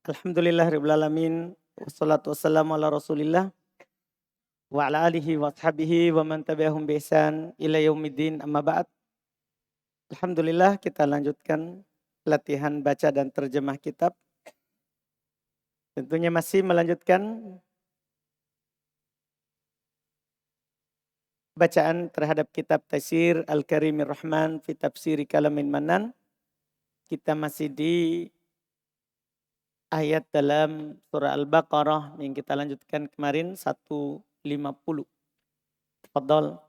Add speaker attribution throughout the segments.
Speaker 1: Alhamdulillahirabbil alamin wassalatu wassalamu ala Rasulillah wa ala alihi wa ashabihi wa man tabi'ahum bi ihsan ila yaumiddin amma ba'd. Alhamdulillah kita lanjutkan latihan baca dan terjemah kitab. Tentunya masih melanjutkan bacaan terhadap kitab Taisir Al-Karimir Rahman fi Tafsiri Kalamin Manan. Kita masih di ayat dalam surah Al-Baqarah yang kita lanjutkan kemarin 150. Tafadhal.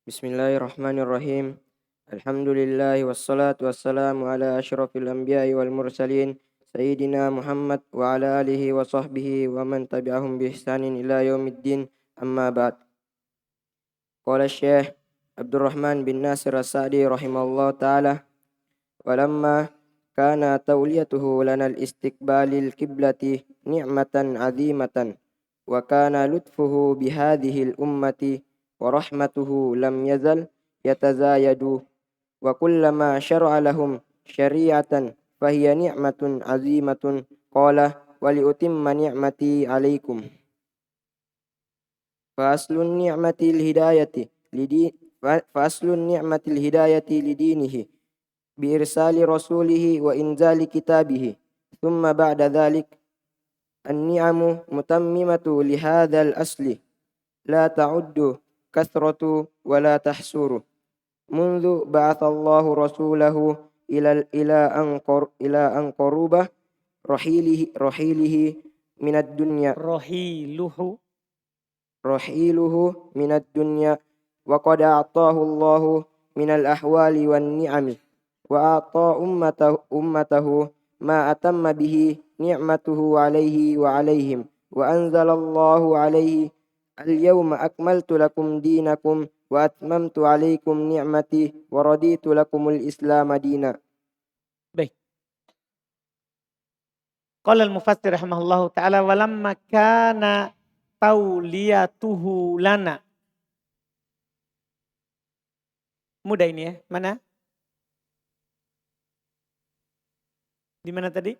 Speaker 2: Bismillahirrahmanirrahim. Alhamdulillah wassalatu wassalamu ala asyrafil anbiya'i wal mursalin Sayyidina Muhammad wa ala alihi wa sahbihi wa man tabi'ahum bi ihsanin ila yaumiddin amma ba'd. Qala Syekh Abdurrahman bin Nasir As-Sa'di rahimahullah ta'ala walamma kana tawliyatuhu lana al-istiqbalil qiblati ni'matan 'azimatan wa kana lutfuhu bihadhihi al-ummati wa rahmatuhu lam yazal yatazayadu wa kullama syar'a lahum syari'atan fahiya ni'matun 'azimatun qala wa liutimma ni'mati 'alaikum fa aslun ni'matil hidayati lidinihi bi irsali rasulihi wa inzali kitabihi thumma ba'da dhalik an-ni'amu mutammimatu li hadzal asli la ta'uddu kathratu wa la tahsuru mundu ba'athallahu rasulahu ila an qarubah rahilihi minad dunya rahiluhu minad dunya wa qad a'tahu Allahu minal ahwali wan ni'ami wa a'ta ummatahu ma atamma bihi ni'matuhu alayhi wa alayhim wa anzalallahu alayhi al-yawma akmaltu lakum dinakum wa atmamtu alaykum ni'mati wa raditu lakumul islam dina.
Speaker 1: Baik. Qala al-mufassir rahimahullahu ta'ala walamma kana tauliyatuhu lana. Mudah ini ya. Mana? Di mana tadi?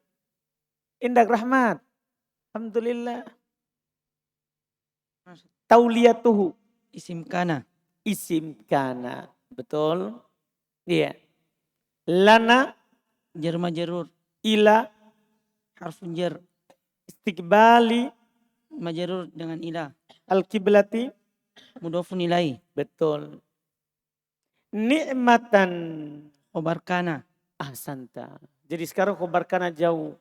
Speaker 1: Indak Rahmat. Alhamdulillah. Tauliyatuhu.
Speaker 3: Isim kana.
Speaker 1: Isim kana. Betul. Iya. Lana.
Speaker 3: Jar majrur.
Speaker 1: Ila.
Speaker 3: Harfun jar.
Speaker 1: Istiqbali.
Speaker 3: Majrur dengan ila.
Speaker 1: Al-kiblati.
Speaker 3: Mudhafun ilai.
Speaker 1: Betul. Ni'matan.
Speaker 3: Khobar kana.
Speaker 1: Ahsanta. Jadi sekarang khobar kana jauh.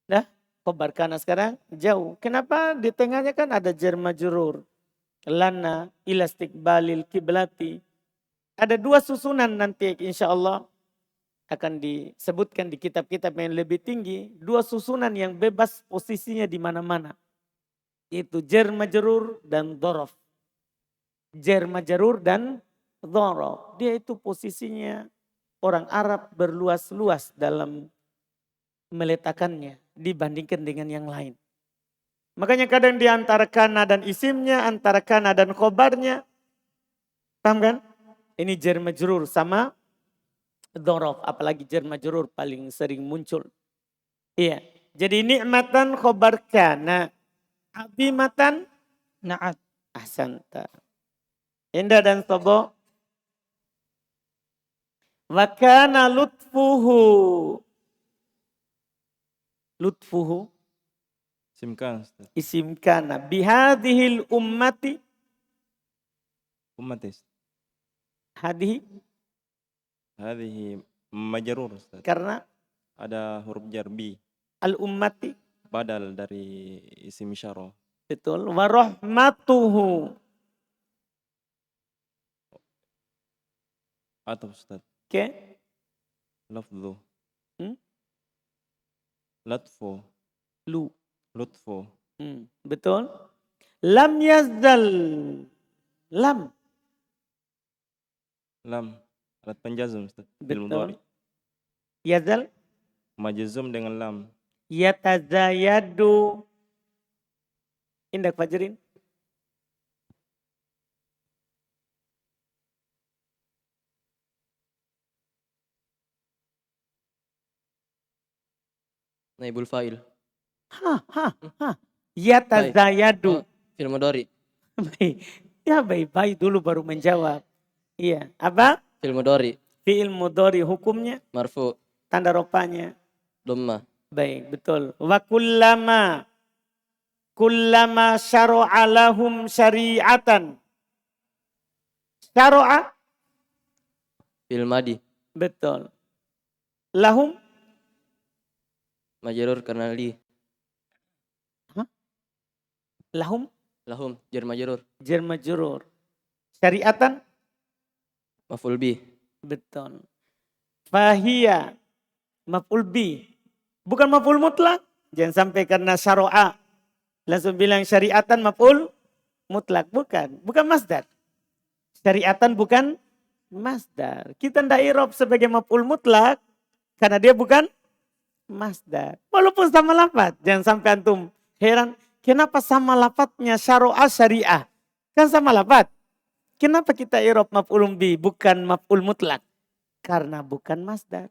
Speaker 1: Dah, khobar kana sekarang jauh. Kenapa? Di tengahnya kan ada jar majrur. Lana ila istiqbalil kiblati. Ada dua susunan nanti insya Allah akan disebutkan di kitab-kitab yang lebih tinggi. Dua susunan yang bebas posisinya di mana-mana. Yaitu jar majrur dan dhorof. Jar majrur dan dhorof. Dia itu posisinya orang Arab berluas-luas dalam meletakkannya dibandingkan dengan yang lain. Makanya kadang di antara kana dan isimnya, antara kana dan khobarnya. Paham kan? Ini jar majrur sama dhorof. Apalagi jar majrur paling sering muncul. Iya. Jadi ni'matan khobar kana. Azimatan
Speaker 3: Na'at.
Speaker 1: ahsanta. Indah dan sobo. Wa kana lutfuhu. Lutfuhu. Isim kana. Bihadihil ummati.
Speaker 4: Ummatis.
Speaker 1: Hadihi.
Speaker 4: Hadihi majrur Ustaz.
Speaker 1: Karena
Speaker 4: ada huruf jar bi.
Speaker 1: Al-ummati.
Speaker 4: Badal dari isim isyarah.
Speaker 1: Betul. Wa rahmatuhu.
Speaker 4: Atau Ustaz.
Speaker 1: Oke.
Speaker 4: Lafzu.
Speaker 1: Lutfu.
Speaker 4: Lutfu.
Speaker 1: Betul. Lam yazdal. Lam.
Speaker 4: Alat penjazm Ustaz.
Speaker 1: Betul. Yazal.
Speaker 4: Majzum dengan lam.
Speaker 1: Yatazayadu. Indak Fajrin.
Speaker 2: Naibul fa'il.
Speaker 1: Yatazayadu.
Speaker 2: Fi'il mudhari.
Speaker 1: Baik. Ya baik-baik dulu baru menjawab. Iya. Apa?
Speaker 2: Fi'il mudhari.
Speaker 1: Fi'il mudhari hukumnya,
Speaker 2: Marfu.
Speaker 1: tanda rofanya.
Speaker 2: Dhammah.
Speaker 1: Baik, betul. Wa kullama syara'a lahum syari'atan. Syara'a,
Speaker 2: Fi'il madi.
Speaker 1: betul. Lahum,
Speaker 2: Majrur karena li.
Speaker 1: lahum,
Speaker 2: Lahum jar majrur.
Speaker 1: jar majrur. Syari'atan,
Speaker 2: Maf'ul bih.
Speaker 1: betul. Fahiya, maf'ul bi. Bukan maf'ul mutlak. Jangan sampai karena syara'a langsung bilang syari'atan maf'ul mutlak. Bukan, bukan masdar. Syari'atan bukan masdar. Kita ndak irob sebagai maf'ul mutlak karena dia bukan masdar. Walaupun sama lafaz. Jangan sampai antum heran, kenapa sama lafaznya syara'a syariah? Kan sama lafaz. Kenapa kita irob maf'ul bi bukan maf'ul mutlak? Karena bukan masdar.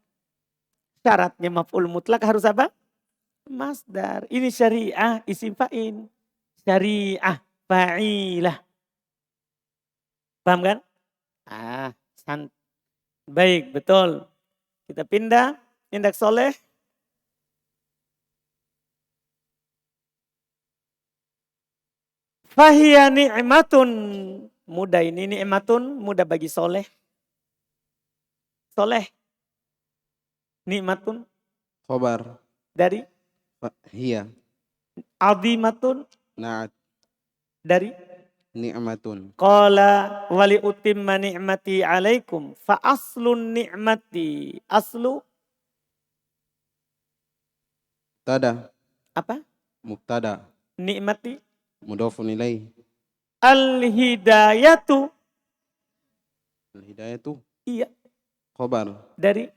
Speaker 1: Syaratnya maf'ul mutlak harus apa? Masdar. Ini syariah isim fa'il. Syariah fa'ilah. Paham kan? Baik, betul. Kita pindah. Tindak soleh. Fahiya ni'matun. Mudah ini ni'matun. Mudah bagi soleh. Soleh. Ni'matun.
Speaker 5: Khobar.
Speaker 1: Dari.
Speaker 5: Hiya.
Speaker 1: Azimatun.
Speaker 5: Na'at.
Speaker 1: Dari.
Speaker 5: Ni'matun.
Speaker 1: Qala wali utimma ni'mati alaikum. Fa aslun ni'mati. Aslu.
Speaker 5: Mubtada.
Speaker 1: Apa?
Speaker 5: Mubtada.
Speaker 1: Ni'mati.
Speaker 5: Mudhafun ilaih.
Speaker 1: Al-hidayatu.
Speaker 5: Al-hidayatu.
Speaker 1: Iya.
Speaker 5: Khobar.
Speaker 1: Dari.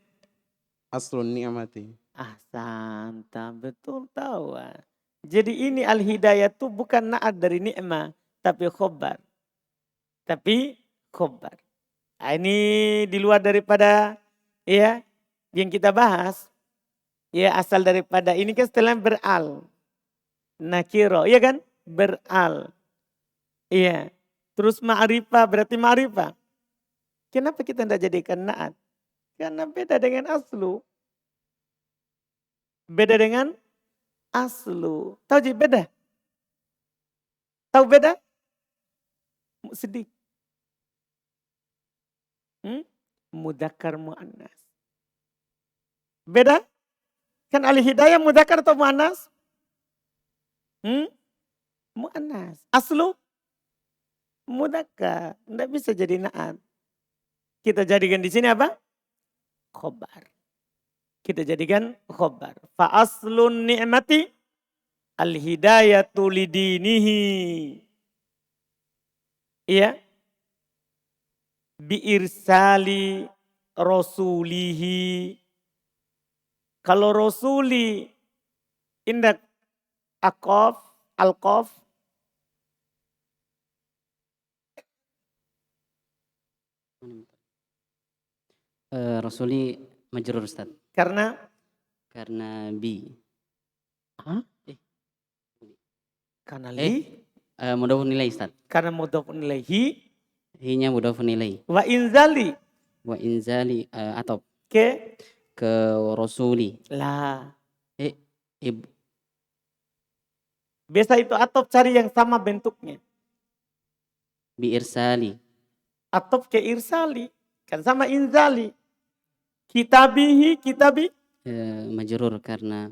Speaker 5: Aslun ni'mati.
Speaker 1: Ahsanta, betul tahu. Jadi ini al-hidayatu bukan na'at dari ni'mah. Tapi khobar. Tapi khobar. Ini di luar daripada ya yang kita bahas. Ya asal daripada ini kan setelah beral. Nakiro, iya kan? Beral. Iya. Terus ma'rifah berarti ma'rifah. Kenapa kita tidak jadikan na'at? Karena beda dengan aslu. Beda dengan aslu. Tahu jadi beda? Tahu beda? Sedih. Mudzakkar muannas. Beda? Kan al-hidayah mudzakkar atau muannas? Muannas. Aslu mudzakkar. Tidak bisa jadi na'at. Kita jadikan di sini apa? Khobar. Kita jadikan khobar. Fa aslun ni'mati al-hidayatu lidinihi. Iya. Biirsali rasulihi. Kalau rasuli indak aqaf, al-qaf.
Speaker 6: Rasuli majrur Ustaz.
Speaker 1: Karena
Speaker 6: Bi.
Speaker 1: karena li.
Speaker 6: Mudhafun ilaih Ustaz.
Speaker 1: Karena mudhafun ilaihi.
Speaker 6: Hinya mudhafun ilaih.
Speaker 1: Wa inzali.
Speaker 6: Wa inzali atop
Speaker 1: Ke.
Speaker 6: ke rasuli.
Speaker 1: Lah.
Speaker 6: Ib.
Speaker 1: Biasa itu atop cari yang sama bentuknya.
Speaker 6: Bi irsali.
Speaker 1: Atop ke irsali. Kan sama inzali. Kitabihi, kitabi.
Speaker 6: Majrur karena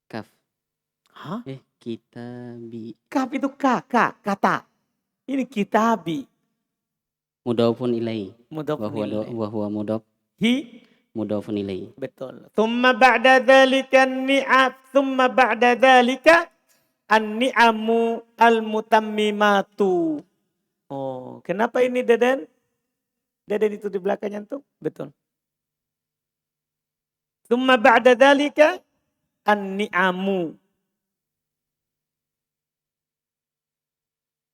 Speaker 6: kaf.
Speaker 1: Hah?
Speaker 6: Kitabi.
Speaker 1: Kaf itu kata. Ini kitabi.
Speaker 6: Mudhafun ilaih.
Speaker 1: Mudhafun ilaih.
Speaker 6: Wa huwa mudhaf.
Speaker 1: Hi.
Speaker 6: Mudhafun ilaih.
Speaker 1: Betul. Thumma ba'da dhalika ni'ab. Thumma ba'da dhalika an-ni'amu al-mutammimatu. Oh, kenapa ini Deden? Deden itu di belakangnya tuh? Betul. Thumma ba'da dhalika an-ni'amu.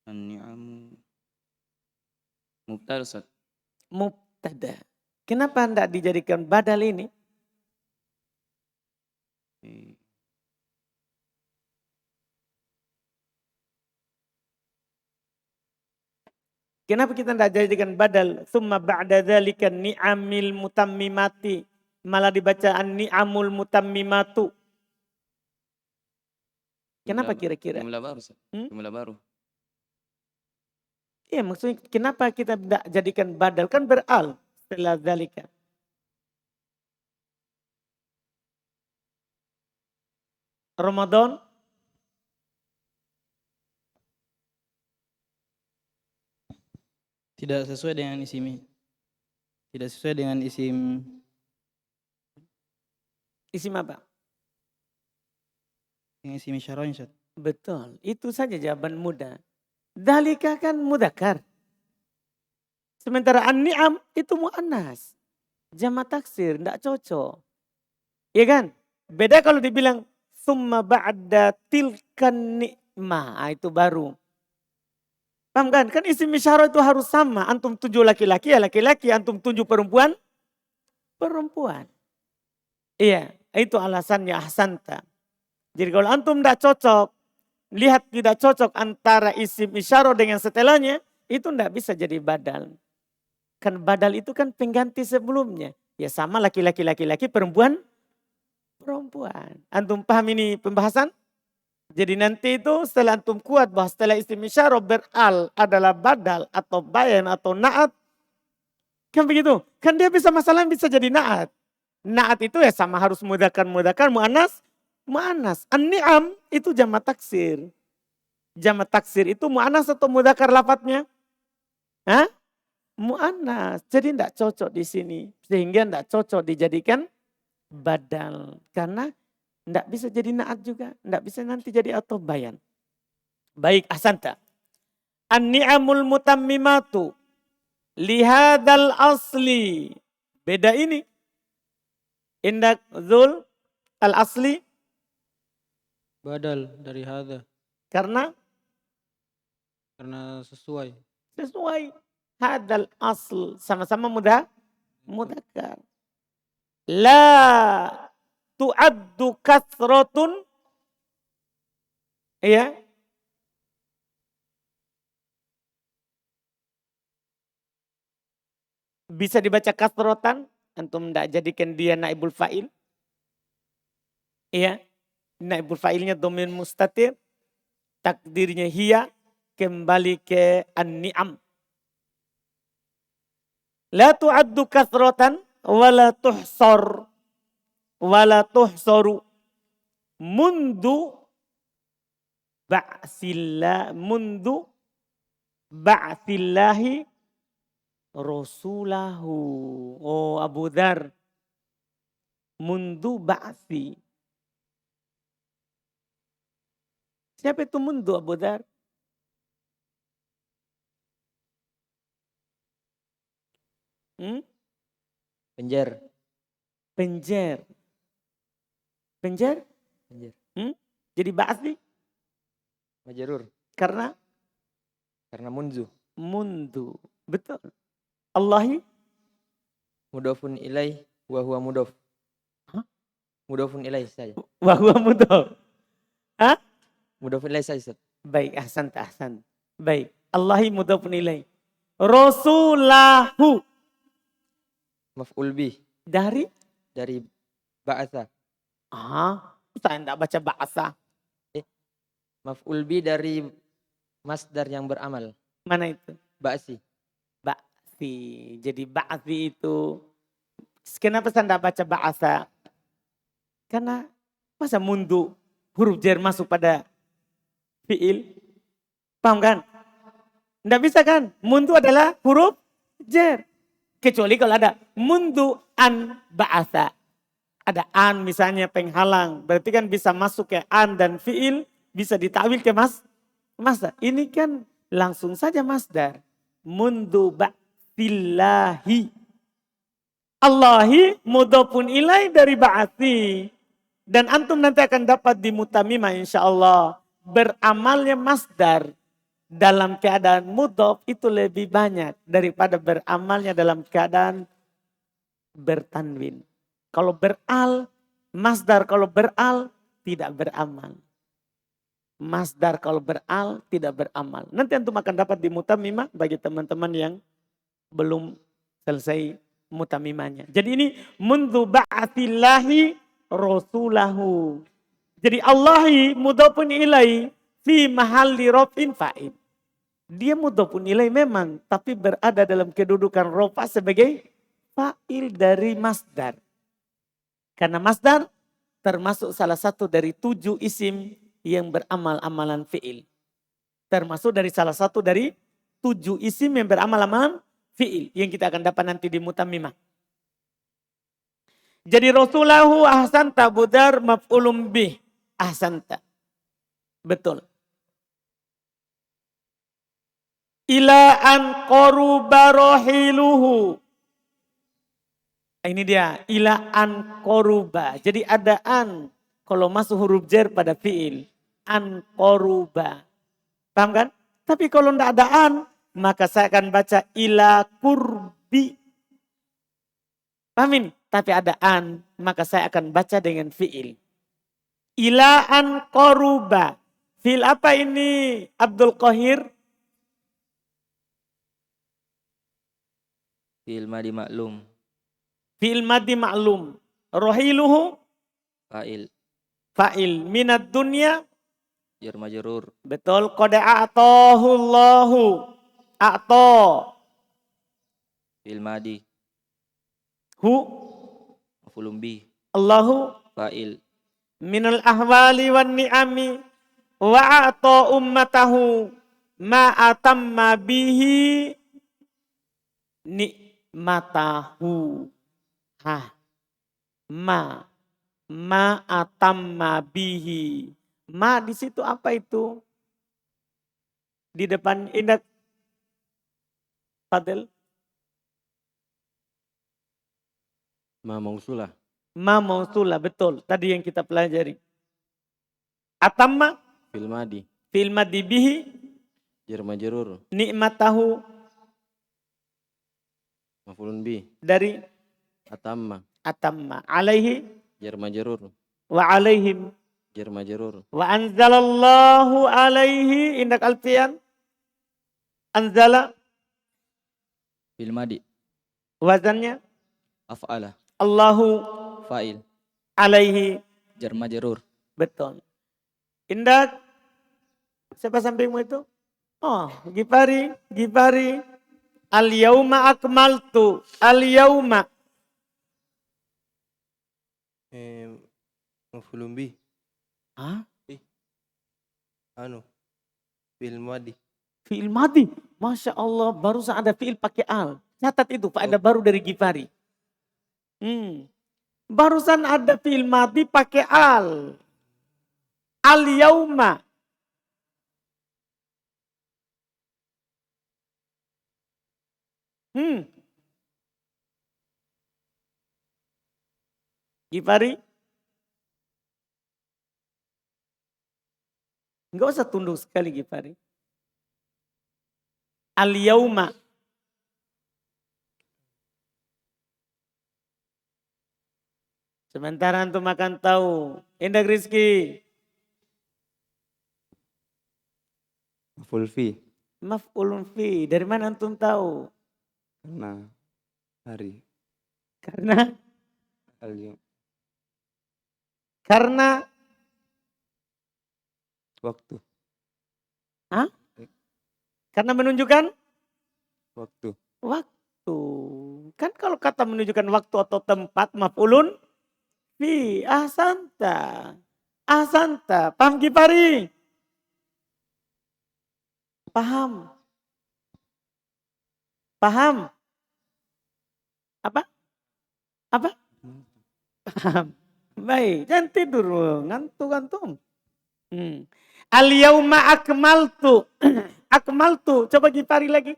Speaker 4: An-ni'am. Mubtada Ustaz.
Speaker 1: Mubtada. Kenapa tidak dijadikan badal ini?
Speaker 4: Eh,
Speaker 1: Kenapa kita tidak jadikan badal? Summa ba'da dzalika ni'amil mutammimati. Malah dibaca an-ni'amul mutammimatu. Kenapa
Speaker 4: jumlah
Speaker 1: kira-kira?
Speaker 4: jumlah baru Ustaz.
Speaker 1: Hmm?
Speaker 4: Jumlah baru.
Speaker 1: Iya maksudnya kenapa kita tidak jadikan badal? Kan beral setelah dzalika. Ramadan
Speaker 7: Tidak sesuai dengan isim. Tidak sesuai dengan isim
Speaker 1: isim apa?
Speaker 7: dengan isim isyarah Ustaz.
Speaker 1: Betul, itu saja jawaban mudah. Dalika kan mudzakkar. Sementara an-ni'am itu muannas. Jamak taksir, tidak cocok. Iya kan? Beda kalau dibilang summa ba'da tilkan ni'mah. Itu baru. Paham kan? Kan isim isyarah itu harus sama. Antum tuju laki-laki ya laki-laki. Antum tuju perempuan, perempuan. Iya, itu alasannya ahsanta. Jadi kalau antum tidak cocok, lihat tidak cocok antara isim isyarah dengan setelahnya, itu tidak bisa jadi badal. Kan badal itu kan pengganti sebelumnya. Ya sama laki-laki, laki-laki, perempuan, perempuan. Antum paham ini pembahasan? Jadi nanti itu setelah antum kuat bahwa setelah isim isyarah beral adalah badal atau bayan atau naat. Kan begitu? Kan dia bisa masalah bisa jadi naat. Naat itu ya sama harus mudzakkar, muannas, muannas. An-ni'am itu jamak taksir. Jamak taksir itu muannas atau mudzakkar lafadznya? Hah? Muannas. Jadi tidak cocok di sini. Sehingga tidak cocok dijadikan badal. Karena tidak bisa jadi naat juga. Tidak bisa nanti jadi atau bayan. Baik, ahsanta. An-ni'amul mutammimatu lihadal asli. Beda ini. Indak zul al-asli.
Speaker 7: Badal dari hadza
Speaker 1: Karena
Speaker 7: sesuai.
Speaker 1: sesuai. Hadal asl. Sama-sama mudzakkar. La tu'addu kasratun. Iya. Bisa dibaca kasrotan. Antum tidak jadikan dia naibul fa'il. Iya. Naibul fa'ilnya domin mustatir. Takdirnya hiya. Kembali ke an-ni'am. La tu'addu kasrotan. Wala tuhsor. Wala tuhsoru. Mundu ba'sillahi rasulahu. Oh Abu Dhar. Mundu ba'si. Siapa itu mundu Abu Dhar?
Speaker 2: Penjer.
Speaker 1: Penjer. Penjer?
Speaker 2: Penjer.
Speaker 1: Jadi ba'si?
Speaker 2: Majrur.
Speaker 1: Karena
Speaker 2: Munzu.
Speaker 1: mundu. Betul. Allahi
Speaker 2: Mudofun ilaih wa huwa mudof.
Speaker 1: Hah?
Speaker 2: Mudofun ilaih saja.
Speaker 1: wa huwa mudhaf. Hah?
Speaker 2: Mudofun ilaih saja Ustaz.
Speaker 1: Baik, ahsan. Baik. Allahi mudhafun ilaih. Rasulahu.
Speaker 2: Maf'ul bih
Speaker 1: Dari?
Speaker 2: dari ba'atha.
Speaker 1: Saya tidak baca bahasa.
Speaker 2: Maf'ul bih dari masdar yang beramal.
Speaker 1: Mana itu?
Speaker 2: Ba'si.
Speaker 1: Ba'si. Jadi ba'si itu. Kenapa saya tidak baca bahasa? Karena masa mundu huruf jar masuk pada fi'il. Paham kan? Tidak bisa kan? Mundu adalah huruf jar. Kecuali kalau ada mundu an ba'asa. Ada an misalnya penghalang. Berarti kan bisa masuk ke an dan fi'il. Bisa ditakwil ke masdar. Ini kan langsung saja masdar. Mundu ba'sillahi. Allahi mudhafun ilai dari ba'asi. Dan antum nanti akan dapat di mutamimah insya Allah. Beramalnya masdar dalam keadaan mudhaf itu lebih banyak daripada beramalnya dalam keadaan bertanwin. Kalau beral Masdar kalau beral tidak beramal. Masdar kalau beral tidak beramal. Nanti antum akan dapat di mutamimah bagi teman-teman yang belum selesai mutamimahnya. Jadi ini mundu ba'atillahi rasulahu. Jadi Allahi mudhafun ilai fi mahalli raf'in fa'il. Dia mudhafun ilai memang, tapi berada dalam kedudukan rofa sebagai fa'il dari masdar. Karena masdar termasuk salah satu dari 7 isim yang beramal amalan fi'il. Termasuk dari salah satu dari 7 isim yang beramal amalan fi'il. Yang kita akan dapat nanti di mutamimah. Jadi rasulahu ahsanta budar maf'ulum bih. Ahsanta. Betul. Ila an qaruba rahiluhu. Ini dia, ila an qaruba. Jadi ada an kalau masuk huruf jar pada fiil. An qaruba. Paham kan? Tapi kalau tidak ada an, maka saya akan baca ila kurbi. Paham ini? Tapi ada an, maka saya akan baca dengan fiil. Ila an qaruba. Fiil apa ini Abdul Qahir?
Speaker 8: Fi'il madi maklum.
Speaker 1: Fi'il madi ma'lum. Rohiluhu
Speaker 8: Fa'il.
Speaker 1: fa'il. Minat dunya.
Speaker 8: Jar majrur.
Speaker 1: Betul. Qad a'tahullahu. A'ta.
Speaker 8: Fi'il madi.
Speaker 1: Hu.
Speaker 8: Maf'ulun bih.
Speaker 1: Allahu.
Speaker 8: Fa'il.
Speaker 1: Minal ahwali wan ni'ami. Wa a'ta ummatahu. Ma'atamma bihi. Ni'matahu. Ha. Ma atamma bihi. Ma di situ apa itu? Di depan indak. Fadil.
Speaker 5: Ma mausulah.
Speaker 1: Ma mausulah, betul. Tadi yang kita pelajari. Atamma.
Speaker 5: Fil madi.
Speaker 1: Fil madi bihi.
Speaker 5: Jar majrur.
Speaker 1: Ni'matahu.
Speaker 5: Maf'ulun bih.
Speaker 1: Dari
Speaker 5: Atamma.
Speaker 1: atamma. Alaihi.
Speaker 5: Jar majrur.
Speaker 1: Wa alaihim.
Speaker 5: Jar majrur.
Speaker 1: Wa anzalallahu alaihi. Indak alfian. Anzala.
Speaker 8: Fi'il madi.
Speaker 1: Wazannya.
Speaker 8: Af'ala.
Speaker 1: Allahu
Speaker 8: Fa'il.
Speaker 1: alaihi.
Speaker 8: Jar majrur.
Speaker 1: Betul. Indak. Siapa sampingmu itu? Oh, Gifari. Gifari. Al-yauma akmaltu. Al-yauma.
Speaker 9: Maf'ulun bih.
Speaker 1: Hah?
Speaker 9: Fi'il madi.
Speaker 1: Fi'il madi. Masya Allah, barusan ada fi'il pakai al. Catat itu, ada baru dari Gifari. Barusan ada fi'il madi pakai al. Al-yauma. Gifari. Enggak usah tunduk sekali Gifari. Al-yauma. Sementara antum akan tahu. Indak Rizki.
Speaker 5: Maf'ul fi.
Speaker 1: Maf'ulun fi. Dari mana antum tahu?
Speaker 5: Karena hari.
Speaker 1: Karena
Speaker 5: Al-yawm.
Speaker 1: Karena
Speaker 5: Waktu.
Speaker 1: Hah? Karena menunjukkan
Speaker 5: Waktu.
Speaker 1: waktu. Kan kalau kata menunjukkan waktu atau tempat maf'ulun fi. Ahsanta. Ahsanta. Paham Gifari? Paham? Paham? Apa? Apa? Paham. Baik, jangan tidur, ngantuk antum. Al-yauma akmaltu. Akmaltu, coba Gifari lagi.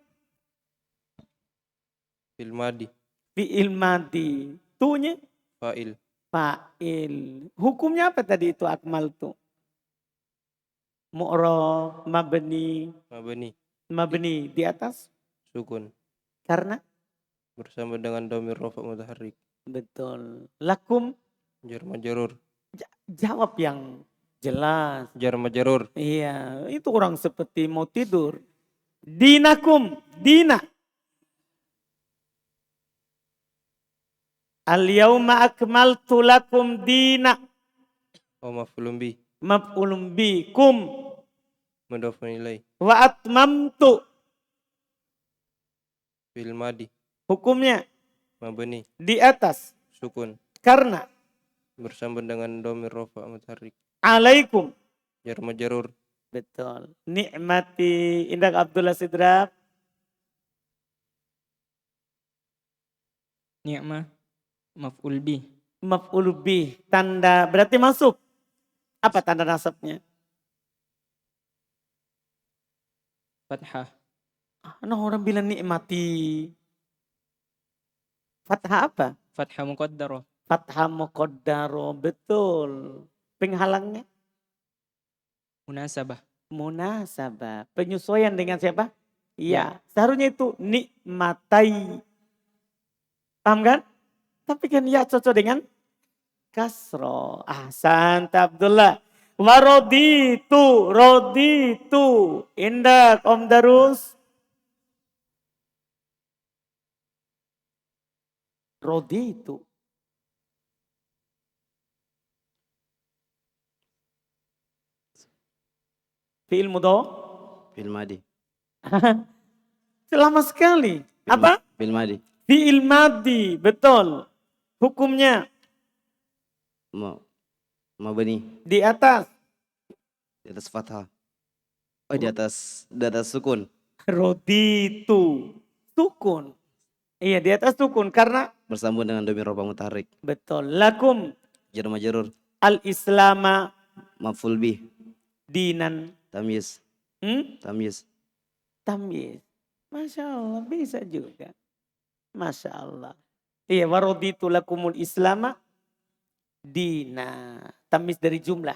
Speaker 9: Fi'il madi.
Speaker 1: Fi'il madi. Tu-nya
Speaker 9: Fa'il.
Speaker 1: fa'il. Hukumnya apa tadi itu akmaltu? Mu'rab, mabni.
Speaker 9: Mabni.
Speaker 1: Mabni di atas.
Speaker 9: Sukun.
Speaker 1: Karena?
Speaker 9: Bersama dengan dhamir rafa' mutaharrik.
Speaker 1: Betul. Lakum.
Speaker 9: Jar majrur.
Speaker 1: Jawab yang jelas.
Speaker 9: Jar majrur.
Speaker 1: Iya, itu orang seperti mau tidur. Dinakum, dina. Al-yauma akmaltu lakum dina.
Speaker 9: Wa maf'ulun bi.
Speaker 1: Maf'ulun bikum.
Speaker 9: Mudhafun ilaih.
Speaker 1: Wa atmamtu.
Speaker 9: Fil madi.
Speaker 1: Hukumnya
Speaker 9: Mabni.
Speaker 1: di atas.
Speaker 9: Sukun.
Speaker 1: Karena
Speaker 9: Bersambung dengan dhamir rafa mutaharrik.
Speaker 1: alaikum.
Speaker 9: Jar majrur.
Speaker 1: Betul. Nikmati Indah Abdullah Sidrap.
Speaker 3: Ni'mah. Maf'ul bih.
Speaker 1: Maf'ul bih. Tanda berarti masuk. Apa tanda nasabnya?
Speaker 3: Fathah.
Speaker 1: Nah orang bilang nikmati. Fathah apa?
Speaker 3: Fathah muqaddarah.
Speaker 1: Fathah muqaddaro. Betul. Penghalangnya?
Speaker 3: Munasabah.
Speaker 1: Munasabah. Penyesuaian dengan siapa? Iya. Seharusnya itu nikmatai. Paham kan? Tapi kan ya cocok dengan kasro. Ahsan Abdullah. Waroditu. Roditu. Indah Om Darus. Roditu. Fi'il mudho.
Speaker 4: Fil madi.
Speaker 1: Lama sekali. Apa?
Speaker 4: Fil madi.
Speaker 1: Fi'il madi. Betul. Hukumnya
Speaker 4: Mabni.
Speaker 1: di atas.
Speaker 4: Di atas fathah. Oh, di atas sukun.
Speaker 1: Roditu. Sukun. Iya di atas sukun. Karena
Speaker 4: Bersambung dengan dhamir rafa mutaharrik.
Speaker 1: betul. Lakum
Speaker 4: Jar majrur.
Speaker 1: al-islama
Speaker 4: Maf'ul bih.
Speaker 1: dinan.
Speaker 4: Tamyiz. Tamyiz.
Speaker 1: Tamyiz. Masya Allah bisa juga. Masya Allah. Iya waroditu lakumul islama dina. Tamyiz dari jumlah.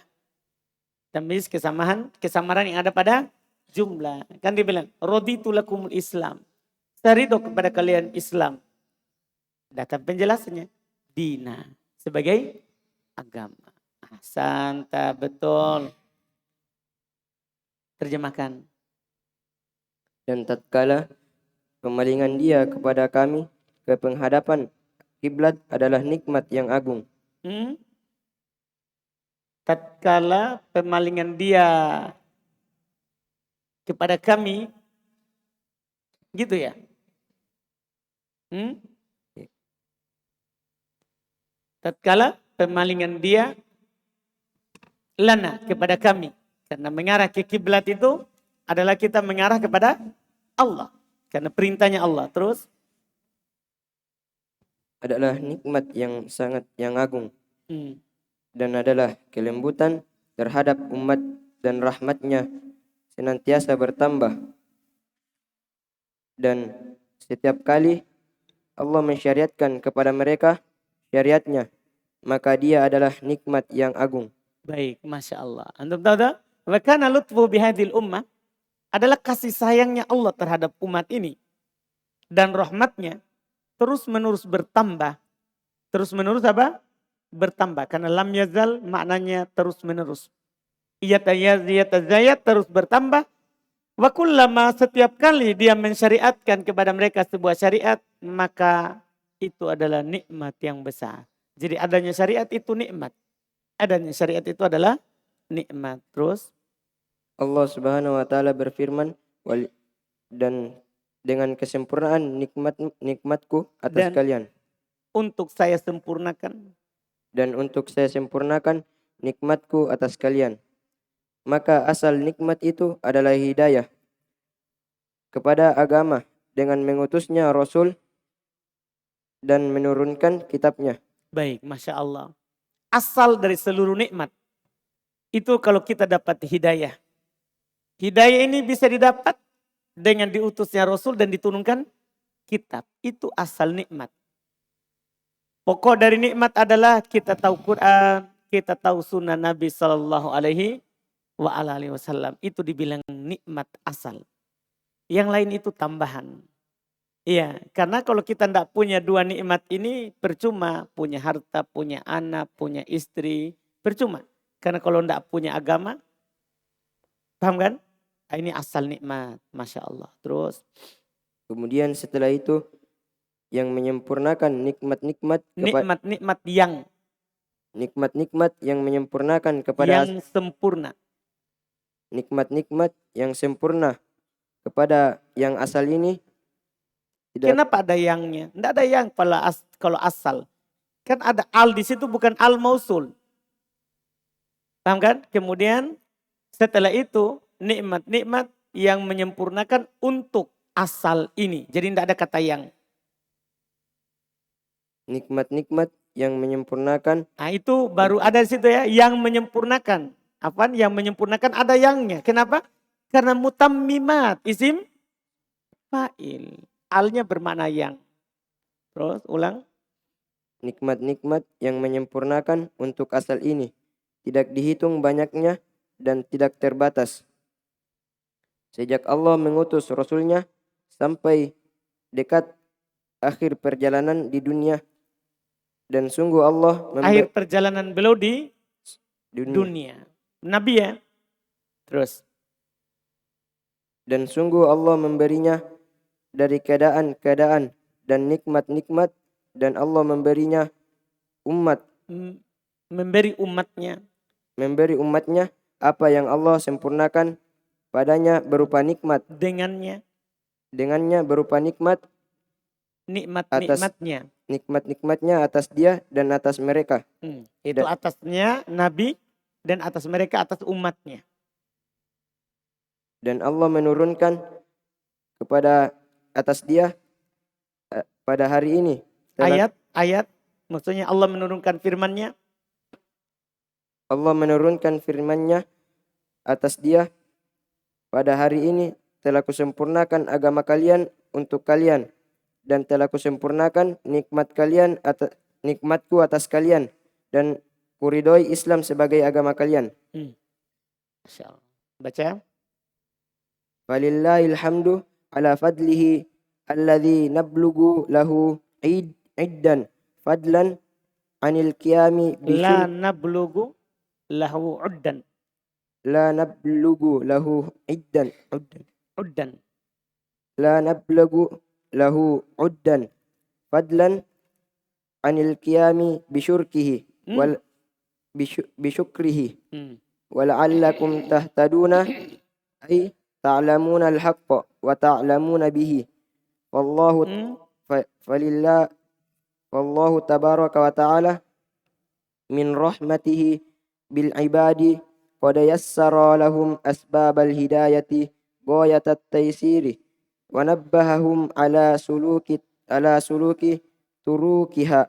Speaker 1: Tamyiz kesamaran yang ada pada jumlah. Kan dia bilang roditu lakumul islam. Saya ridho kepada kalian Islam. Datang penjelasannya. Dina. Sebagai agama. Santa betul. Terjemahkan.
Speaker 2: Dan tatkala pemalingan dia kepada kami ke penghadapan kiblat adalah nikmat yang agung.
Speaker 1: Tatkala pemalingan dia kepada kami. Gitu ya. Tatkala pemalingan dia lana kepada kami. Karena mengarah ke kiblat itu adalah kita mengarah kepada Allah. Karena perintahnya Allah. Terus?
Speaker 2: Adalah nikmat yang sangat yang agung.
Speaker 1: Hmm.
Speaker 2: Dan adalah kelembutan terhadap umat dan rahmatnya senantiasa bertambah. Dan setiap kali Allah mensyariatkan kepada mereka syariatnya, maka dia adalah nikmat yang agung.
Speaker 1: Baik, Masya Allah. Antum tahu tak? Wa kana lutfu bihadil ummah adalah kasih sayangnya Allah terhadap umat ini. Dan rahmatnya terus menerus bertambah. Terus menerus apa? Bertambah. Karena lam yazal maknanya terus menerus. Yatazayat terus bertambah. Wa kullama setiap kali dia mensyariatkan kepada mereka sebuah syariat, maka itu adalah nikmat yang besar. Jadi adanya syariat itu nikmat. Adanya syariat itu adalah nikmat. Terus
Speaker 2: Allah Subhanahu wa taala berfirman, dan dengan kesempurnaan nikmatku atas kalian.
Speaker 1: Untuk saya sempurnakan.
Speaker 2: Dan untuk saya sempurnakan nikmatku atas kalian. Maka asal nikmat itu adalah hidayah kepada agama dengan mengutusnya Rasul dan menurunkan kitabnya.
Speaker 1: Baik, Masya Allah. Asal dari seluruh nikmat. Itu kalau kita dapat hidayah. Hidayah ini bisa didapat dengan diutusnya Rasul dan diturunkan kitab. Itu asal nikmat. Pokok dari nikmat adalah kita tahu Quran, kita tahu sunnah Nabi Sallallahu Alaihi Wasallam. Itu dibilang nikmat asal. Yang lain itu tambahan. Iya, karena kalau kita tidak punya dua nikmat ini percuma. Punya harta, punya anak, punya istri, percuma. Karena kalau tidak punya agama, paham kan? Ah, ini asal nikmat, Masya Allah. Terus
Speaker 2: Kemudian setelah itu yang menyempurnakan nikmat-nikmat
Speaker 1: nikmat-nikmat
Speaker 2: nikmat-nikmat yang menyempurnakan kepada
Speaker 1: yang sempurna.
Speaker 2: nikmat-nikmat yang sempurna kepada yang asal ini tidak
Speaker 1: Kenapa ada yangnya? Tidak ada yang kalau asal. Kan ada al di situ bukan al mausul. Paham kan? Kemudian setelah itu nikmat-nikmat yang menyempurnakan untuk asal ini. Jadi tidak ada kata yang.
Speaker 2: nikmat-nikmat yang menyempurnakan
Speaker 1: Nah itu baru ada di situ ya. Yang menyempurnakan. Apa? Yang menyempurnakan ada yangnya. Kenapa? Karena mutammimat. Isim fa'il. Alnya bermakna yang. Terus ulang.
Speaker 2: nikmat-nikmat yang menyempurnakan untuk asal ini tidak dihitung banyaknya dan tidak terbatas. Sejak Allah mengutus Rasulnya sampai dekat akhir perjalanan di dunia. Dan sungguh Allah
Speaker 1: Akhir perjalanan beliau di
Speaker 2: dunia.
Speaker 1: dunia. Nabi ya. Terus.
Speaker 2: Dan sungguh Allah memberinya dari keadaan-keadaan dan nikmat-nikmat, dan Allah memberinya
Speaker 1: Memberi
Speaker 2: umatnya apa yang Allah sempurnakan padanya berupa nikmat.
Speaker 1: dengannya
Speaker 2: Berupa nikmat-nikmatnya atas dia dan atas mereka.
Speaker 1: Itu atasnya Nabi dan atas mereka atas umatnya.
Speaker 2: Dan Allah menurunkan kepada atas dia pada hari ini
Speaker 1: Ayat maksudnya Allah menurunkan firman-Nya.
Speaker 2: Allah menurunkan firman-Nya atas dia pada hari ini telah kusempurnakan agama kalian untuk kalian, dan telah kusempurnakan nikmatku atas kalian, dan kuridhoi Islam sebagai agama kalian.
Speaker 1: Masya Allah. Baca.
Speaker 2: Walillahil hamdu ala fadlihi alladhi nablugu lahu iddan fadlan anil qiyami
Speaker 1: La nablugu lahu uddan.
Speaker 2: La nablugu lahu
Speaker 1: Uddan.
Speaker 2: La nablugu lahu uddan fadlan anil qiyami bisyurkihi wal bisyukrihi wala'allakum tahtaduna ay ta'lamuna al-haqqa wa ta'lamuna bihi wallahu wallahu tabaraka wa ta'ala min rahmatihi bil ibadi qad yassara lahum asbabal hidayati ghayatat taysiri wa nabbahahum ala suluki turukiha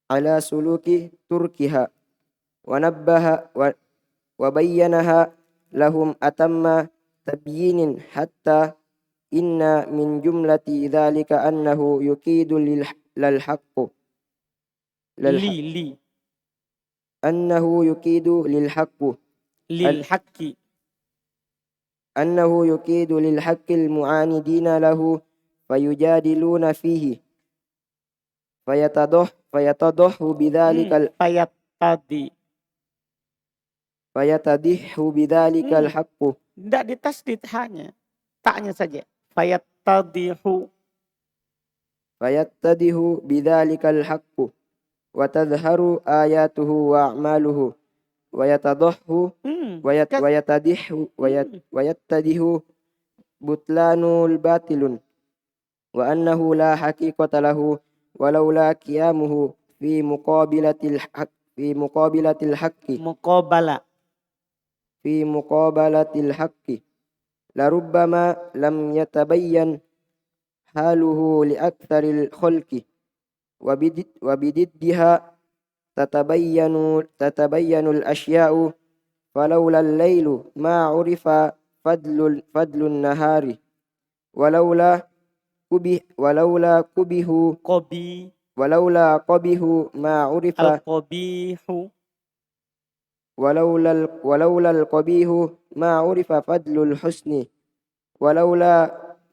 Speaker 2: ala suluki turkiha wa nabbaha wa bayyanaha lahum atamma tabyinin hatta inna min jumlati dhalika annahu yukidu lil haqqu annahu yukidu lil haqqil mu'anidina lahu fayujadiluna fihi fayatadahhu bidzalikal haqqu.
Speaker 1: Tidak ditasdid hanya. Taknya saja. Fayattadihu
Speaker 2: bidzalikal haqqu wa tadhharu ayatuhu wa a'maluhu wa yatadahhu wa yattadihu butlanul batilun wa annahu la haqiqata lahu walaula qiyamuhu fi muqabilatil haqqi larubbama lam yatabayyan haluhu li aktsaril khalqi wa bididdiha tatabayyanul asya'u falawla al-lailu ma urifa fadlun nahari walaula qabihu ma urifa
Speaker 1: al-qabihu
Speaker 2: ولولا القبيح ما عرف فضل الحسن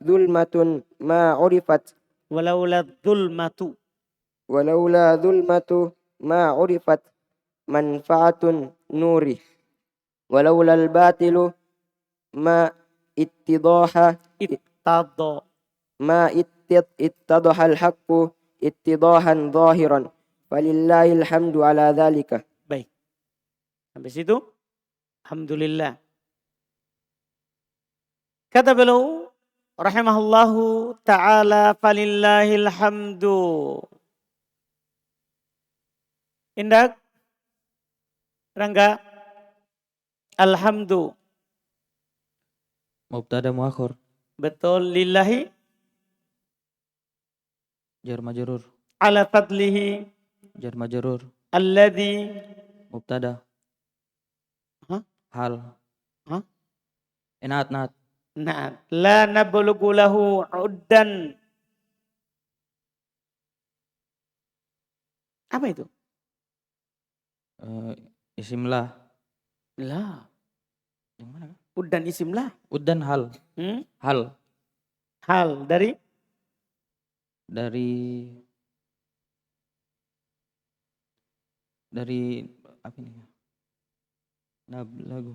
Speaker 2: ظلمة ما عرفت
Speaker 1: Walaula dzulmatu.
Speaker 2: ولولا ظلمة ما عرفت منفعة النور ولولا الباطل ما اتضاح
Speaker 1: Ittadha.
Speaker 2: اتضح الحق اتضاحا ظاهرا فلله الحمد على ذلك.
Speaker 1: Baik. Sampai situ. Alhamdulillah. Kata beliau rahimahullahu ta'ala falillahil hamdu. Indak. Rangga. Alhamdu.
Speaker 3: Mubtada muakhir.
Speaker 1: Betul. Lillahi
Speaker 3: Jar majrur.
Speaker 1: ala fadlihi
Speaker 3: Jar majrur.
Speaker 1: alladhi.
Speaker 3: Mubtada.
Speaker 1: Hah?
Speaker 3: Hal.
Speaker 1: Hah?
Speaker 3: Naat.
Speaker 1: Nah, la nablugu lahu uddan. Apa itu?
Speaker 3: Isim lah.
Speaker 1: La.
Speaker 3: Yang mana?
Speaker 1: Uddan isim lah.
Speaker 3: Uddan hal. Hal.
Speaker 1: Hal dari
Speaker 3: apa ini? Nablagu.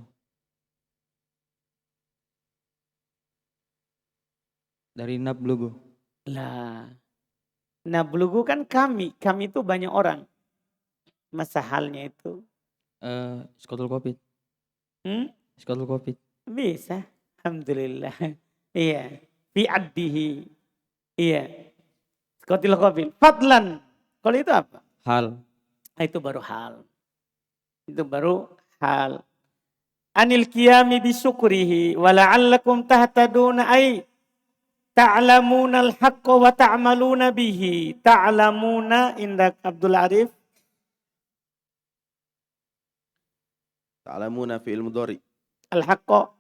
Speaker 3: Dari nablugu.
Speaker 1: la. Nablugu kan kami. Kami itu banyak orang. Masa halnya itu.
Speaker 3: Skotul kopit.
Speaker 1: Hmm?
Speaker 3: Skotul kopit.
Speaker 1: Bisa. Alhamdulillah. Iya. Fi addihi. Iya. Skotil qabil. Fadlan. Kalau itu apa?
Speaker 3: Hal.
Speaker 1: Itu baru hal. Itu baru hal. Anil qiyami bisyukrihi wa la'allakum tahtaduna ay ta'lamuna al-haqqa wa ta'maluna bihi. Ta'lamuna indak Abdul Arif.
Speaker 4: Ta'lamuna fi'il mudhari.
Speaker 1: Al-haqqa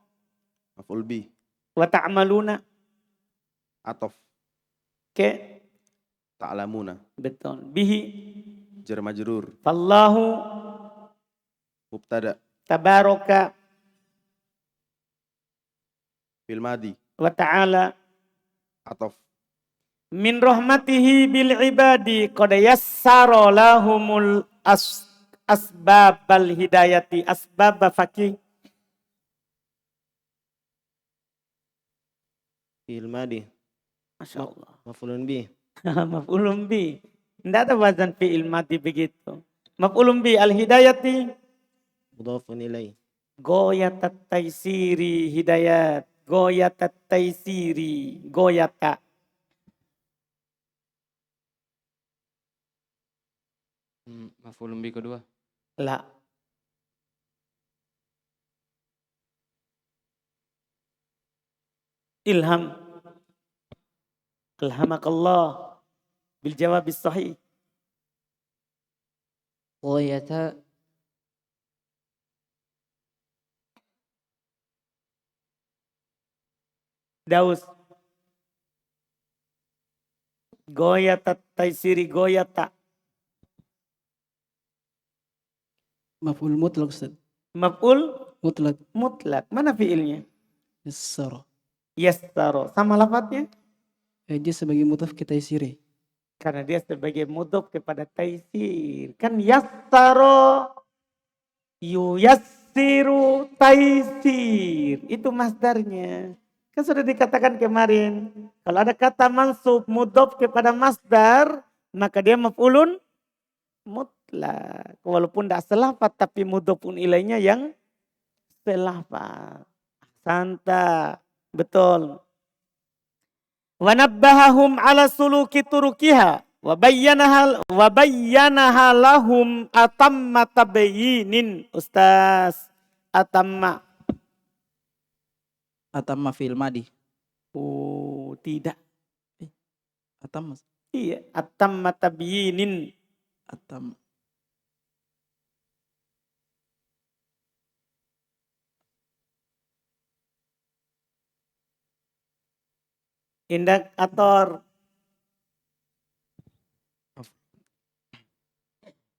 Speaker 4: Maf'ul bih.
Speaker 1: wa ta'maluna.
Speaker 4: Atof.
Speaker 1: Ke
Speaker 4: Ta'lamuna.
Speaker 1: betul. Bihi.
Speaker 4: Jar majrur.
Speaker 1: Fallahu
Speaker 4: Mubtada.
Speaker 1: tabaraka
Speaker 4: Fil madi.
Speaker 1: wa ta'ala.
Speaker 4: Atof.
Speaker 1: Min rahmatihi bil ibadi qad yassara lahumul asbabal hidayati asbab fakih.
Speaker 4: Fil madi.
Speaker 1: Masya Allah.
Speaker 4: Maf'ulun bih.
Speaker 1: Maf'ulun bi. Tidak ada wazan fi'il mati begitu. Maf'ulun bi al hidayati
Speaker 4: Mudhafun ilaih.
Speaker 1: goyatat taisiri hidayat. Goyatat taisiri goyata.
Speaker 3: Maf'ulun bi kedua.
Speaker 1: La. Ilham. Alhamakallah bil jawabis sahih.
Speaker 6: Ghayata
Speaker 1: Daus. Goyata taisiri goyata.
Speaker 7: Maf'ul mutlaq Ustaz.
Speaker 1: Maf'ul
Speaker 7: Mutlaq.
Speaker 1: mutlak. Mana fiilnya?
Speaker 7: Yassara.
Speaker 1: Yassaro. Sama lafadznya?
Speaker 7: Dia sebagai mudhaf kita isiri.
Speaker 1: Karena dia sebagai mudhof kepada taisir. Kan yassaro yuyassiru taisir. Itu masdarnya. Kan sudah dikatakan kemarin. Kalau ada kata mansub mudhof kepada masdar. Maka dia maf'ulun mutlak. Walaupun tidak selafat tapi mudhofun ilainya yang selafat. Santa. Betul. Wa nabbahahum ala suluki turukiha wa bayyanaha lahum atamma tabayyinin. Ustaz, atamma.
Speaker 7: Atamma fil madi.
Speaker 1: Oh, tidak.
Speaker 7: Atamma.
Speaker 1: Iya, atamma tabyinin.
Speaker 7: Atam.
Speaker 1: Indak ator.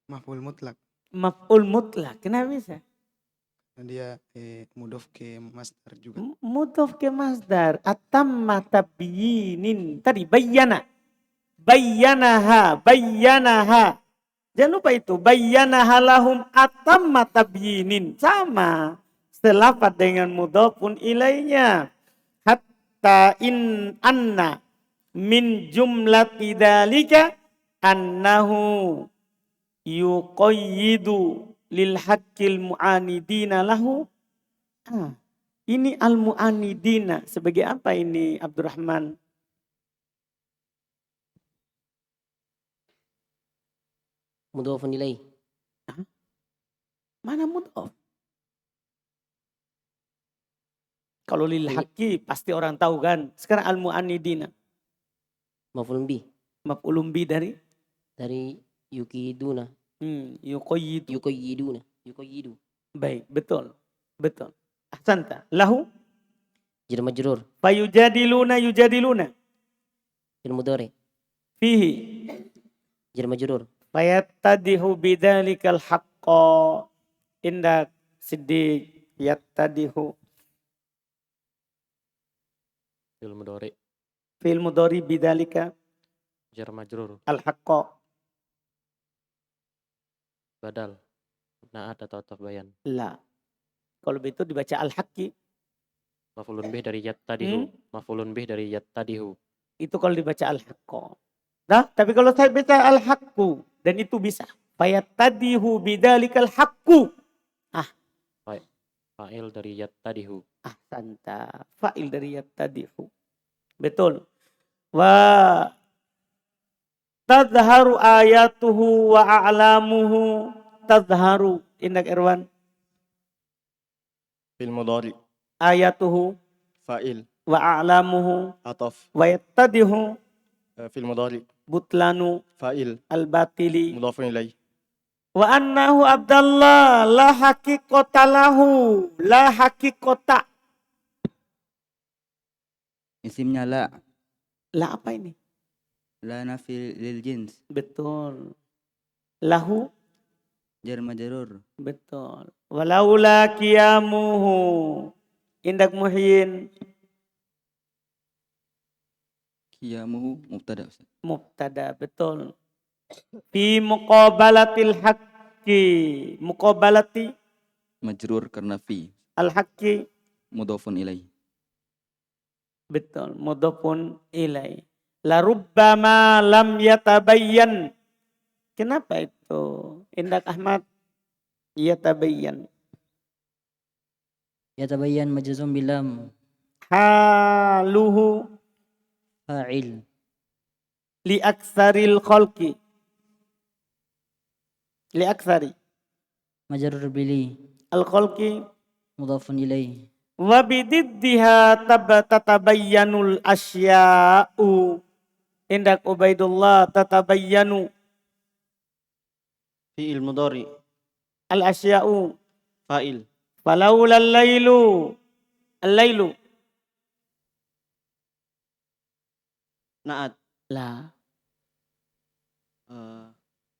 Speaker 5: Maf'ul mutlak.
Speaker 1: Maf'ul mutlak. Kenapa bisa?
Speaker 5: Dia mudhof ke masdar juga.
Speaker 1: Mudhof ke masdar. Atamma tabyinin. Tadi bayyana. Bayyanaha. Bayyanaha. Jangan lupa itu. Bayyanaha lahum atamma tabyinin. Sama. Selafat dengan mudhofun ilainya. Hatta in anna min jumlati dzalika annahu yuqayyidu lil haqqil mu'anidina lahu. Ini al mu'anidina sebagai apa ini Abdurrahman?
Speaker 6: Mudhafun ilaih.
Speaker 1: Mana mudhaf? Kalau lil haqqi pasti orang tahu kan. Sekarang al mu'anidina.
Speaker 6: Maf'ulun bih.
Speaker 1: Maf'ulun bi dari
Speaker 6: Yukiduna.
Speaker 1: yuqayyidu.
Speaker 6: Yuqayyiduna. Yuqayyidu.
Speaker 1: Baik, betul. Betul. Ahsanta. Lahu
Speaker 6: Jar majrur.
Speaker 1: fayujadiluna yujadiluna.
Speaker 6: Fil mudhari.
Speaker 1: Fihi
Speaker 6: Jar majrur.
Speaker 1: fayattadihu bidzalikal haqqa. Indak siddiq yattadihu.
Speaker 3: Fil mudhari.
Speaker 1: Fil mudhari bidzalika
Speaker 3: Jar majrur.
Speaker 1: al haqqa.
Speaker 3: Badal. Naat atau ataf bayan.
Speaker 1: La. Kalau begitu dibaca al haqqi.
Speaker 3: Maf'ulun bih dari yattadihu. Maf'ulun bih dari yattadihu.
Speaker 1: Itu kalau dibaca al haqqo. Nah, tapi kalau saya baca al haqqu dan itu bisa. Fayattadihu bidzalikal haqqu.
Speaker 3: Fa'il dari yattadihu.
Speaker 1: Ahsanta. Fa'il dari yattadihu. Betul. Wa tadharu ayatuhu wa a'lamuhu. Tadharu. Indak Irwan.
Speaker 9: Fil mudhari.
Speaker 1: Ayatuhu
Speaker 9: Fa'il.
Speaker 1: wa a'lamuhu.
Speaker 9: Ataf.
Speaker 1: Wa yattadihu
Speaker 9: Fil mudhari.
Speaker 1: butlanu
Speaker 9: Fa'il.
Speaker 1: al-batili.
Speaker 9: Mudhafun ilaih.
Speaker 1: Wa annahu Abdallah la haqiqata lahu. La haqiqata.
Speaker 7: Isimnya la.
Speaker 1: La apa ini?
Speaker 7: La nafi lil jins.
Speaker 1: Betul. Lahu.
Speaker 7: Jar majrur.
Speaker 1: Betul. Walaula qiyamuhu. Indak Muhyin.
Speaker 7: Qiyamuhu mubtada. Ustaz.
Speaker 1: Mubtada. Betul. Fi muqabalatil haqqi. Muqabalati
Speaker 7: Majrur karena fi.
Speaker 1: al haqqi.
Speaker 7: Mudhafun ilaih.
Speaker 1: Betul. Mudhafun ilai. La rubbama lam yatabayyan. Kenapa itu? Indak Ahmad. Yatabayyan.
Speaker 6: Yatabayyan majzum bilam.
Speaker 1: Haluhu
Speaker 6: Fa'il.
Speaker 1: li aksaril khalqi. Li aksari.
Speaker 6: Majrur bili.
Speaker 1: Al khalqi.
Speaker 6: Mudhafun ilaih.
Speaker 1: Wa bididdiha tatabayyanul asya'u. Indak Ubaidullah tatabayyanu.
Speaker 4: Fi'il mudhari.
Speaker 1: Al asya'u.
Speaker 4: Fa'il.
Speaker 1: Falaula al-lailu. Al-lailu.
Speaker 4: Naat.
Speaker 1: La.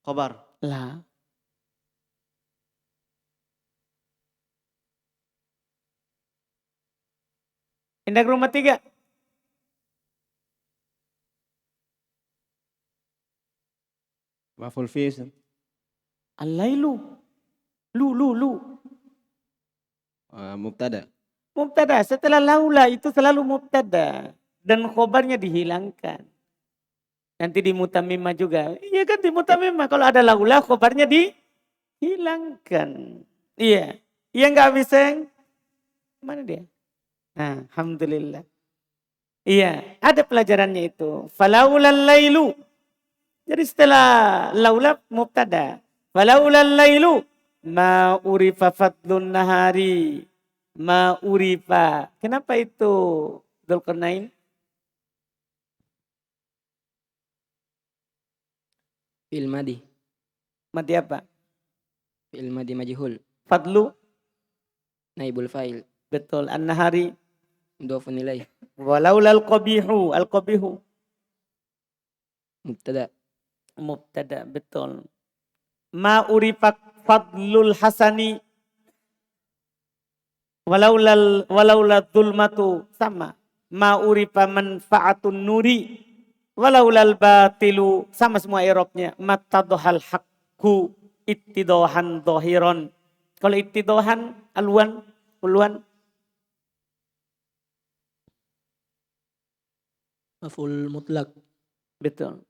Speaker 4: Khobar.
Speaker 1: La. Indak rumah 3.
Speaker 5: Maf'ul fi.
Speaker 1: Al-lailu. Lu.
Speaker 5: Mubtada.
Speaker 1: Mubtada. Setelah laula itu selalu mubtada. Dan khobarnya dihilangkan. Nanti di mutamimah juga. Iya kan di mutamimah. Kalau ada laula khobarnya dihilangkan. Iya. Iya enggak bisa. Mana dia? Nah, alhamdulillah. Iya. Ada pelajarannya itu. Falaulal lailu. Jadi setelah laula mubtada. Falaulal lailu. Ma urifa fadlun nahari. Ma urifa. Kenapa itu Dzulqarnain?
Speaker 2: Fi'il madi.
Speaker 1: Mati apa?
Speaker 2: Fi'il madi majhul.
Speaker 1: Fadlu.
Speaker 2: Naibul fa'il.
Speaker 1: Betul. An-nahari.
Speaker 2: Mudhafun ilaih.
Speaker 1: Walaulal qabihu. Al-qabihu.
Speaker 2: Mubtada.
Speaker 1: Mubtada. Betul. Ma urifa fadlul hasani. Walaula dzulmatu sama ma urifa manfaatun nuri walaulal batilu sama semua i'rabnya mattadhal haqqu ittidahan dhahiran. Kalau ittidahan alwan
Speaker 7: Maf'ul mutlak.
Speaker 1: betul.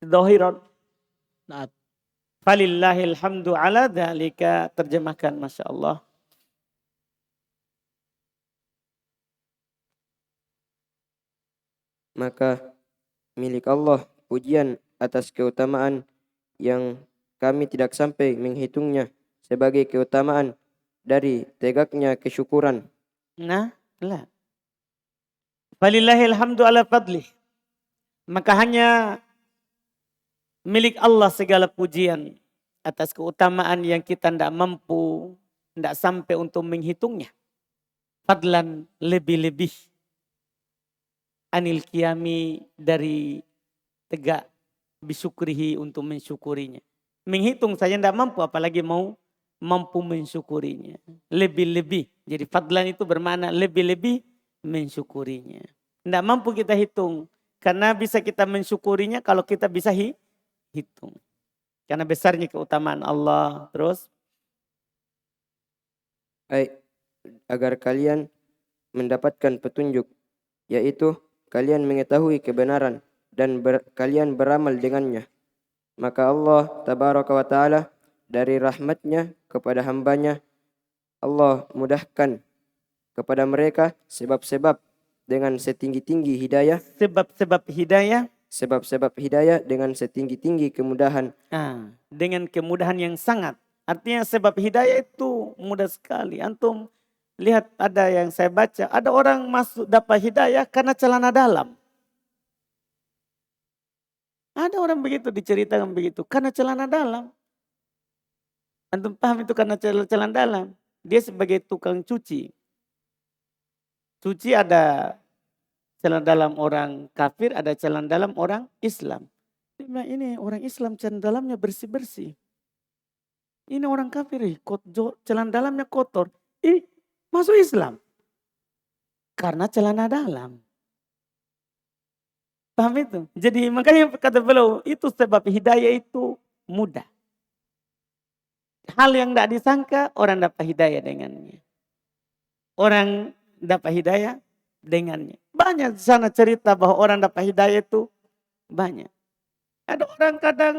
Speaker 1: Dhahiran.
Speaker 7: Naat.
Speaker 1: Falillahil hamdu ala dzalika, terjemahkan Masya Allah.
Speaker 2: Maka milik Allah pujian atas keutamaan yang kami tidak sampai menghitungnya sebagai keutamaan dari tegaknya kesyukuran.
Speaker 1: Nah, lah. Falillahil hamdu ala fadlih. Maka hanya milik Allah segala pujian atas keutamaan yang kita tidak mampu, tidak sampai untuk menghitungnya. Fadlan lebih-lebih. Anil qiyami dari tegak bisyukrihi untuk mensyukurinya. Menghitung saja tidak mampu, apalagi mau mampu mensyukurinya. Lebih-lebih. Jadi fadlan itu bermakna lebih-lebih mensyukurinya. Tidak mampu kita hitung. Karena bisa kita mensyukurinya kalau kita bisa hitung. Karena besarnya keutamaan Allah. Terus?
Speaker 2: Agar kalian mendapatkan petunjuk. Yaitu kalian mengetahui kebenaran dan kalian beramal dengannya. Maka Allah tabaraka wa ta'ala dari rahmatnya kepada hambanya, Allah mudahkan kepada mereka sebab-sebab dengan setinggi-tinggi hidayah.
Speaker 1: Sebab-sebab hidayah.
Speaker 2: Sebab-sebab hidayah dengan setinggi-tinggi kemudahan.
Speaker 1: Dengan kemudahan yang sangat. Artinya sebab hidayah itu mudah sekali. Antum lihat ada yang saya baca. Ada orang masuk dapat hidayah karena celana dalam. Ada orang begitu diceritakan begitu. Karena celana dalam. Antum paham itu karena celana dalam. Dia sebagai tukang cuci. Cuci ada celana dalam orang kafir, ada celana dalam orang Islam. Ini orang Islam celana dalamnya bersih-bersih. Ini orang kafir, celana dalamnya kotor. Masuk Islam. Karena celana dalam. Paham itu? Jadi makanya kata beliau, itu sebab hidayah itu mudah. Hal yang tidak disangka, orang dapat hidayah dengannya. Orang dapat hidayah dengannya. Banyak sana cerita bahwa orang dapat hidayah itu banyak. Ada orang kadang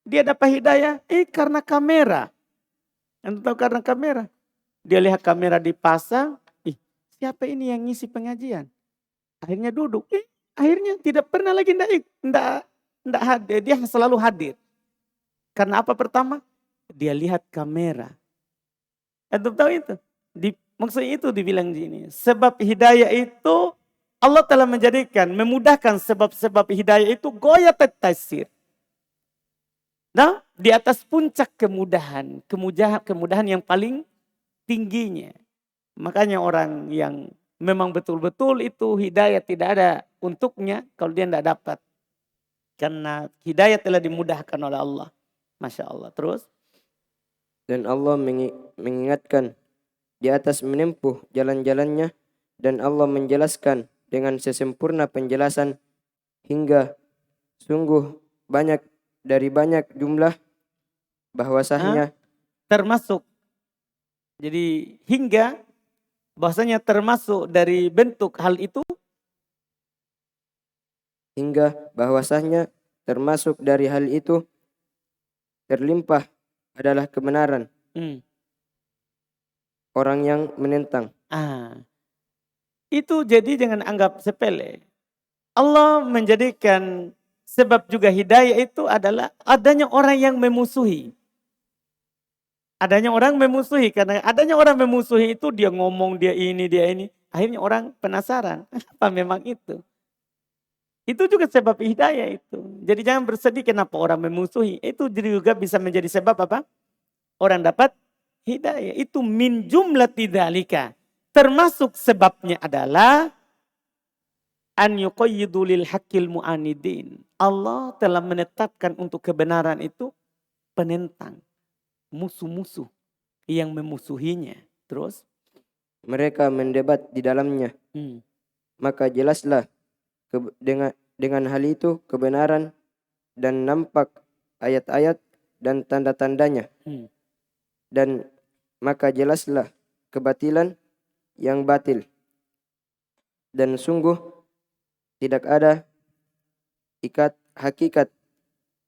Speaker 1: dia dapat hidayah karena kamera. Anda tahu karena kamera? Dia lihat kamera dipasang, siapa ini yang ngisi pengajian? Akhirnya duduk, akhirnya tidak pernah lagi tidak hadir, dia selalu hadir. Karena apa pertama? Dia lihat kamera. Anda tahu itu? Maksudnya itu dibilang gini, sebab hidayah itu Allah telah menjadikan, memudahkan sebab-sebab hidayah itu goyat tasir. Nah, di atas puncak kemudahan yang paling tingginya. Makanya orang yang memang betul-betul itu hidayah tidak ada untuknya kalau dia tidak dapat. Karena hidayah telah dimudahkan oleh Allah. Masya Allah. Terus?
Speaker 2: Dan Allah mengingatkan di atas menempuh jalan-jalannya, dan Allah menjelaskan dengan sesempurna penjelasan hingga sungguh banyak dari banyak jumlah bahwasanya
Speaker 1: termasuk. Jadi hingga bahwasanya termasuk dari bentuk hal itu.
Speaker 2: Hingga bahwasanya termasuk dari hal itu terlimpah adalah kebenaran. Orang yang menentang.
Speaker 1: Itu jadi jangan anggap sepele. Allah menjadikan sebab juga hidayah itu adalah adanya orang yang memusuhi. Adanya orang memusuhi. Karena adanya orang memusuhi itu dia ngomong dia ini. Akhirnya orang penasaran. Apa memang itu? Itu juga sebab hidayah itu. Jadi jangan bersedih kenapa orang memusuhi. Itu juga bisa menjadi sebab apa? Orang dapat hidayah. Itu min jumlati dzalika. Termasuk sebabnya adalah an yuqayyidu lil haqqil mu'anidin. Allah telah menetapkan untuk kebenaran itu penentang. Musuh-musuh yang memusuhinya. Terus?
Speaker 2: mereka mendebat di dalamnya.
Speaker 1: Hmm.
Speaker 2: Maka jelaslah dengan hal itu kebenaran dan nampak ayat-ayat dan tanda-tandanya.
Speaker 1: Hmm.
Speaker 2: Dan maka jelaslah kebatilan yang batil. Dan sungguh tidak ada hakikat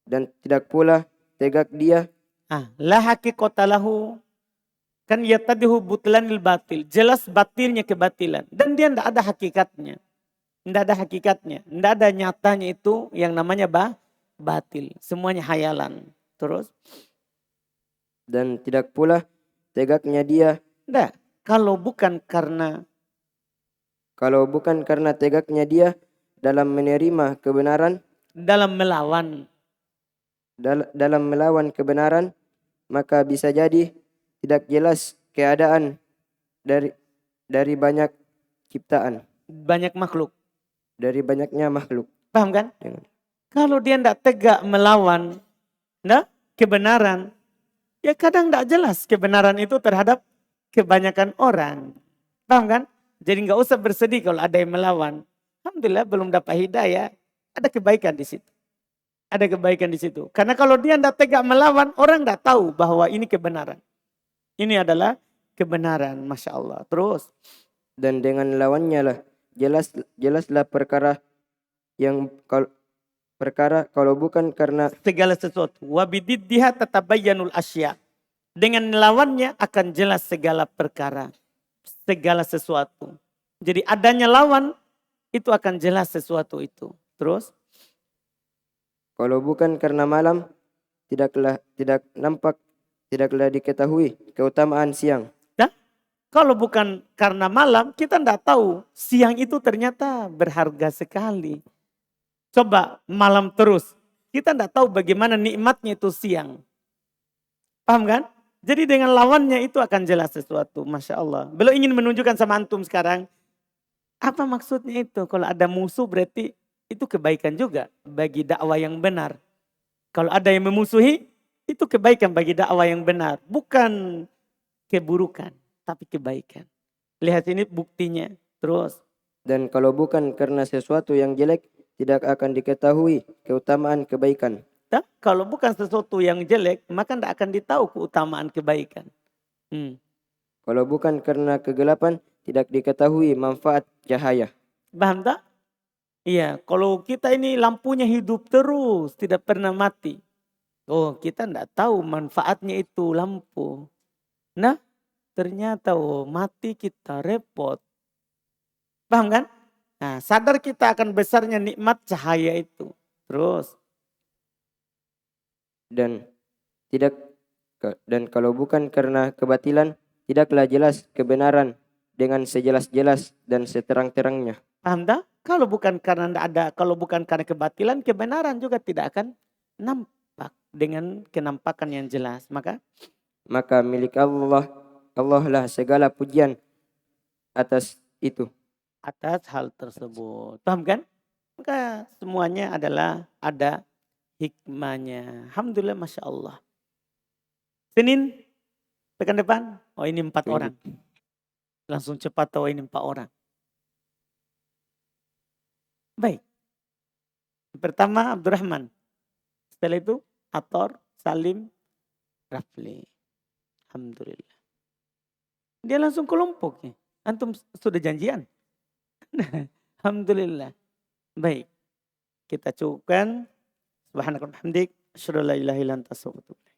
Speaker 2: dan tidak pula tegak dia.
Speaker 1: La haqiqata lahu, kan yatadihu butlanil batil. Jelas batilnya kebatilan. Dan dia tidak ada hakikatnya. Tidak ada hakikatnya. Tidak ada nyatanya itu yang namanya batil. Semuanya hayalan. Terus?
Speaker 2: Dan tidak pula tegaknya dia.
Speaker 1: Tidak. Kalau bukan karena
Speaker 2: tegaknya dia dalam menerima kebenaran.
Speaker 1: dalam melawan.
Speaker 2: Dalam melawan kebenaran. Maka bisa jadi tidak jelas keadaan dari banyak ciptaan.
Speaker 1: Banyak makhluk.
Speaker 2: Dari banyaknya makhluk.
Speaker 1: Paham kan?
Speaker 2: Dengan-
Speaker 1: Kalau dia tidak tegak melawan kebenaran, ya kadang tidak jelas kebenaran itu terhadap kebanyakan orang. Paham kan? Jadi nggak usah bersedih kalau ada yang melawan. Alhamdulillah belum dapat hidayah, ada kebaikan di situ. Ada kebaikan di situ. Karena kalau dia tidak tegak melawan, orang tidak tahu bahwa ini kebenaran. Ini adalah kebenaran, Masya Allah. Terus.
Speaker 2: Dan dengan lawannya lah jelaslah perkara kalau bukan karena
Speaker 1: Segala sesuatu. Wabididdiha tatabayyanul asya. Dengan lawannya akan jelas segala perkara. Segala sesuatu. Jadi adanya lawan, itu akan jelas sesuatu itu. Terus.
Speaker 2: kalau bukan karena malam tidaklah diketahui keutamaan siang.
Speaker 1: Kalau bukan karena malam, kita tidak tahu siang itu ternyata berharga sekali. Coba malam terus, kita tidak tahu bagaimana nikmatnya itu siang. Paham kan? Jadi dengan lawannya itu akan jelas sesuatu. Masya Allah. Beliau ingin menunjukkan sama antum sekarang, apa maksudnya itu? Kalau ada musuh berarti itu kebaikan juga bagi dakwah yang benar. Kalau ada yang memusuhi, itu kebaikan bagi dakwah yang benar. Bukan keburukan, tapi kebaikan. Lihat ini buktinya. Terus.
Speaker 2: Dan kalau bukan karena sesuatu yang jelek, tidak akan diketahui keutamaan kebaikan.
Speaker 1: Kalau bukan sesuatu yang jelek, maka tidak akan ditahu keutamaan kebaikan.
Speaker 2: Kalau bukan karena kegelapan, tidak diketahui manfaat cahaya.
Speaker 1: Paham tak? Iya, kalau kita ini lampunya hidup terus, tidak pernah mati. Oh, kita tidak tahu manfaatnya itu lampu. Nah, ternyata mati kita repot. Paham kan? Nah, sadar kita akan besarnya nikmat cahaya itu. Terus.
Speaker 2: Dan kalau bukan karena kebatilan, tidaklah jelas kebenaran dengan sejelas-jelas dan seterang-terangnya.
Speaker 1: Paham tak? Kalau bukan karena kebatilan, kebenaran juga tidak akan nampak dengan kenampakan yang jelas. Maka
Speaker 2: milik Allah lah segala pujian atas itu.
Speaker 1: Atas hal tersebut. Paham kan? Maka semuanya adalah ada hikmahnya. Alhamdulillah, Masya Allah. Senin, pekan depan. Oh, ini 4 orang. Langsung cepat tahu ini 4 orang. Baik. Pertama Abdurrahman. Setelah itu Ator, Salim, Rafli. Alhamdulillah. Dia langsung kelompok. Antum sudah janjian. Alhamdulillah. Baik. Kita cukupkan. Subhanakallahumma hamdik. Asyhadu an la ilaha illa anta astaghfiruka wa atubu ilaik.